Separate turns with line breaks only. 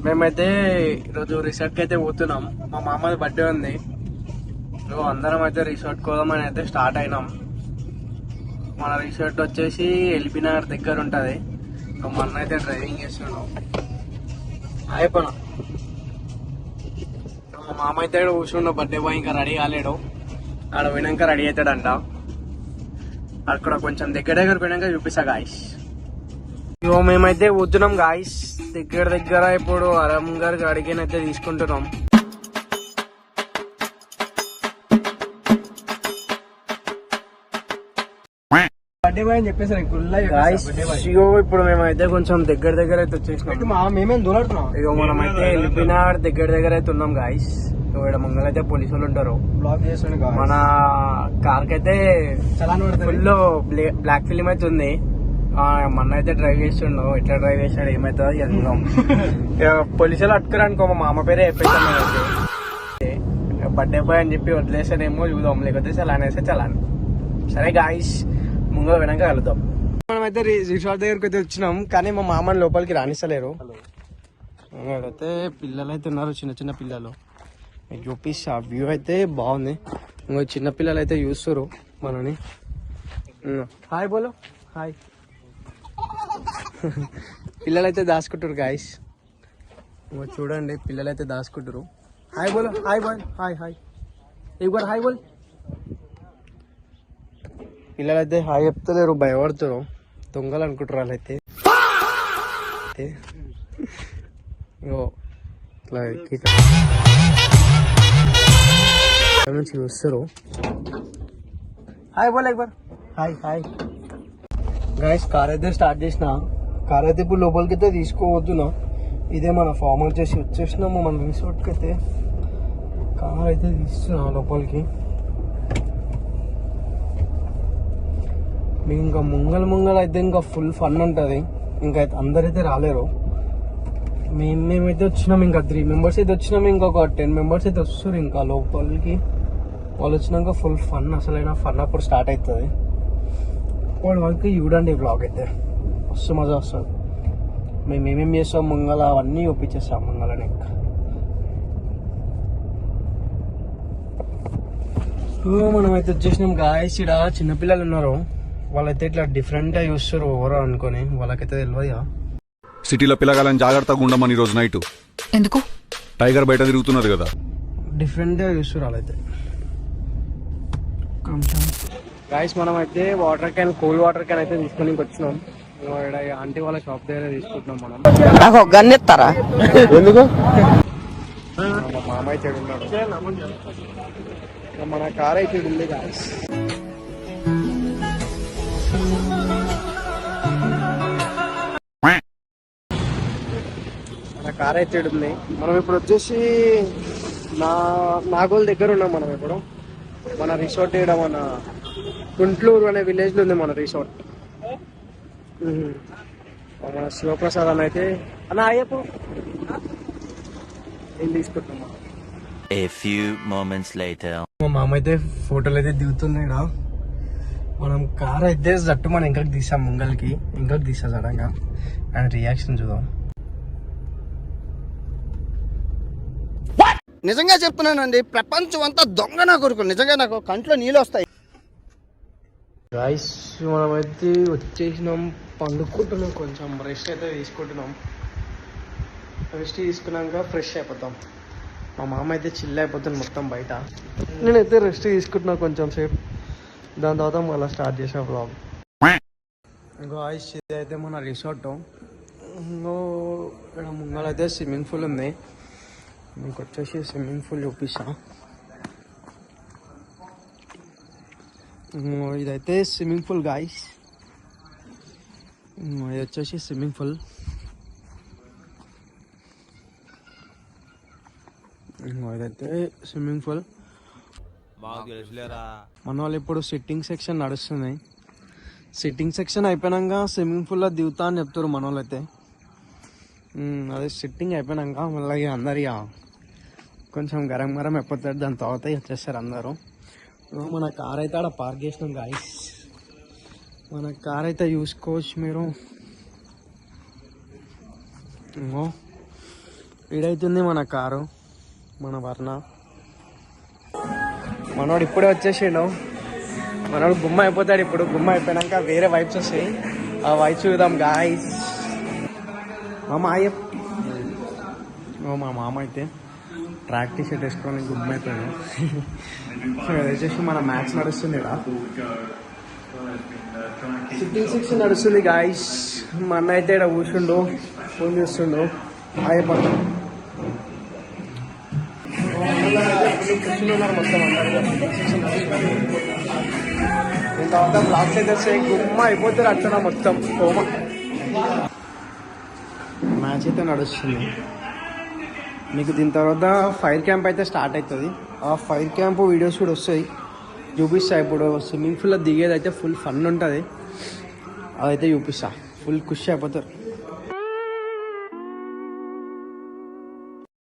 మేమైతే ఈరోజు రిసార్ట్కి అయితే పోతున్నాం. మా మామది బర్త్డే ఉంది. అందరం అయితే రిసార్ట్ కోదామని అయితే స్టార్ట్ అయినాం. మన రిసార్ట్ వచ్చేసి ఎల్బీ నగర్ దగ్గర ఉంటుంది. మా అన్న అయితే డ్రైవింగ్ చేస్తున్నాం. అయిపోయినా మా మామ అయితే కూర్చుండు. బర్త్డే బాయ్ ఇంకా రెడీ కాలేడు. ఆడ పోయినాక రెడీ అవుతాడంట. అక్కడ కొంచెం దగ్గర పోయినాక చూపిస్తా గాయస్. ఇగో మేమైతే పోతున్నాం గాయస్. దగ్గర ఇప్పుడు అరం గారికి అడిగినైతే తీసుకుంటున్నాం. బర్త్డే బాయ్ అని చెప్పేసి ఇప్పుడు మేమైతే కొంచెం దగ్గర అయితే వచ్చేసినాం. మేమేం దూరాడుతున్నాం. ఇక మనమైతే ఎల్బీనగర్ దగ్గర అయితే ఉన్నాం గాయస్. ఇక్కడ ముంగల్ అయితే పోలీసు వాళ్ళు ఉంటారు. బ్లాక్ చేస్తుండే మన కార్ కి అయితే ఫుల్ బ్లాక్ ఫిలిం అయితే ఉంది. మొన్న అయితే డ్రైవ్ చేస్తుండు. ఎట్లా డ్రైవ్ చేసాడు ఏమైతుందో వెళ్తున్నాం. పోలీసులు అట్టుకురా అనుకో మా మామ పేరే చెప్పేసాను. బర్త్డే బాయ్ అని చెప్పి వదిలేసానేమో చూద్దాం. లేకపోతే చలాన్ వేస్తే చలాన్. సరే గాయస్ ముంగ వెనక కలుద్దాం. మనమైతే రిసార్ట్ దగ్గరకు అయితే వచ్చినాం. కానీ మా మామని లోపలికి రాణిస్తలేరు. అయితే పిల్లలు అయితే ఉన్నారు, చిన్న పిల్లలు. మీకు చూపిస్తా. వ్యూ అయితే బాగుంది. ఇంకో చిన్న పిల్లలు అయితే చూస్తారు మనని. హాయ్ బోలో హాయ్. పిల్లలు అయితే దాచుకుంటారు గాయస్. చూడండి పిల్లలు అయితే దాచుకుంటారు. హాయ్ బోలో హాయ్ బాయ్ హాయ్ ఇవ్వరు హాయ్ బోల్. పిల్లలు అయితే హాయ్ చెప్తలేరు, భయపడుతారు. దొంగలు అనుకుంటారు వాళ్ళైతే. నుంచి చూస్తారు. హాయ్ బోల్ ఎక్బర్ హాయ్ గైస్. కార్ అయితే స్టార్ట్ చేసిన. కార్ అయితే ఇప్పుడు లోపలికి అయితే తీసుకోవద్దునా. ఇదే మన ఫామ్ వచ్చేసినాము మన రిసార్ట్కి అయితే. కార్ అయితే తీస్తున్నా లోపలికి. మీకు ఇంకా ముంగల్ అయితే ఇంకా ఫుల్ ఫన్ ఉంటుంది. ఇంకా అందరైతే రాలేరు. మేమైతే వచ్చినాం. ఇంకా 3 మెంబర్స్ అయితే వచ్చినాం. ఇంకొక 10 మెంబర్స్ అయితే వస్తారు ఇంకా లోపలికి. వాళ్ళు వచ్చినాక ఫుల్ ఫన్, అసలైన ఫన్ అప్పుడు స్టార్ట్ అవుతుంది. వాడు వాళ్ళకి చూడండి బ్లాగ్ అయితే మస్తు మజా వస్తుంది. మేము ఏమేమి చేస్తాం ముంగల అవన్నీ ఒప్పించేస్తాం ముంగలని. మనం అయితే వచ్చేసినాం గాయస్. ఇక్కడ చిన్నపిల్లలు ఉన్నారు. వాళ్ళైతే ఇట్లా డిఫరెంట్గా చూస్తారు ఎవరో అనుకొని. వాళ్ళకైతే తెలియదు.
సిటీలో పిల్లగాలని జాగ్రత్తగా ఉండమని ఈరోజు నైట్.
ఎందుకు?
టైగర్ బయట తిరుగుతున్నది కదా.
డిఫరెంట్గా చూస్తారు వాళ్ళైతే. గాయస్ మనం అయితే water can, cool water can అయితే తీసుకొని వచ్చినాం. ఆంటీ వాళ్ళ షాప్ దగ్గర తీసుకుంటున్నాం మనం.
నాకు గన్ ఇస్తారా?
ఎందుకు? మా మామయ్య చెడు ఉన్నాడు. మన కార్ అయితే ఉంది గాయస్. మన కార్ అయితే ఉంది. మనం ఇప్పుడు వచ్చేసి నాగోల్ దగ్గర ఉన్నాం. మనం ఇప్పుడు మన రిసార్ట్ ఇక్కడ మన కుంట్లూరు అనే విలేజ్ లో ఉంది మన రిసార్ట్. మన శివప్రసాద్ అని అయితే అన్న అయ్యప్ప ఏం తీసుకుంటున్నాం. మా మామ అయితే ఫోటోలు అయితే దిగుతున్నాయి. మనం కార్ అయితే జట్టు మనం ఇంకొక తీసాం ముంగల్కి. ఇంకొక తీసా సడన్గా. అండ్ రియాక్షన్ చూద్దాం.
నిజంగా చెప్తున్నానండి, ప్రపంచం అంతా దొంగ నా కొడుకు. నిజంగా నాకు కంట్లో నీళ్ళు వస్తాయి.
రైస్ మనమైతే వచ్చేసినాం. పండుకుంటున్నాం. కొంచెం రెస్ట్ అయితే తీసుకుంటున్నాం. రెస్ట్ తీసుకున్నాక ఫ్రెష్ అయిపోతాం. మా మామ అయితే చిల్ అయిపోతుంది మొత్తం బయట. నేనైతే రెస్ట్ తీసుకుంటున్నా కొంచెం సేపు. దాని తర్వాత మళ్ళీ స్టార్ట్ చేసా వ్లాగ్. గాయ్స్ ఇది అయితే మన రిసార్ట్. ఇక్కడ ముంగలైతే స్విమ్మింగ్ పూల్ ఉంది. మీకు వచ్చేసి స్విమ్మింగ్ పూల్ చూపిస్తా. ఇదైతే స్విమ్మింగ్ పూల్ గాయ్స్. ఇది వచ్చేసి స్విమ్మింగ్ పూల్. ఇదైతే స్విమ్మింగ్ పూల్. మన వాళ్ళు ఇప్పుడు సిట్టింగ్ సెక్షన్ నడుస్తున్నాయి. సిట్టింగ్ సెక్షన్ అయిపోయినాక స్విమ్మింగ్ పూల్లో దిగుతా అని చెప్తారు మన వాళ్ళు అయితే. అదే సిట్టింగ్ అయిపోయినాక మళ్ళీ అందరు కొంచెం గరం అయిపోతాడు. దాని తర్వాత వచ్చేస్తారు అందరూ. మన కార్ అయితే ఆడ పార్క్ చేసినాం గాయస్. మన కార్ అయితే చూసుకోవచ్చు మీరు. ఈడైతుంది మన కారు, మన వర్ణ. మనోడు ఇప్పుడే వచ్చేసిండు. మనోడు గుమ్మ అయిపోతాడు. ఇప్పుడు గుమ్మ అయిపోయాక వేరే వైబ్స్ వస్తాయి. ఆ వైబ్స్ చూద్దాం గాయస్. మా మాయ మా మామ అయితే ట్రాక్ టీ షర్ట్ వేసుకొని గుమ్మ అయిపోయాడు. ఇది వచ్చేసి మన మ్యాచ్ నడుస్తుంది ఇక్కడ. సిట్టింగ్ సెక్షన్ నడుస్తుంది గాయస్. మా అన్న అయితే ఇక్కడ కూర్చుండు, ఫోన్ చేస్తుండు. అయిపోతాం కూర్చున్నారు మొత్తం అందరూ. దీని తర్వాత బ్లాక్స్ అయితే వస్తాయి. గుమ్మ అయిపోతారు అట్లా మొత్తం కోమ. మ్యాచ్ అయితే నడుస్తుంది. మీకు దీని తర్వాత ఫైర్ క్యాంప్ అయితే స్టార్ట్ అవుతుంది. ఆ ఫైర్ క్యాంప్ వీడియోస్ కూడా వస్తాయి, చూపిస్తా. ఇప్పుడు స్విమ్మింగ్ పూల్లో దిగేది అయితే ఫుల్ ఫన్ ఉంటుంది, అదైతే చూపిస్తా. ఫుల్ ఖుషి అయిపోతారు.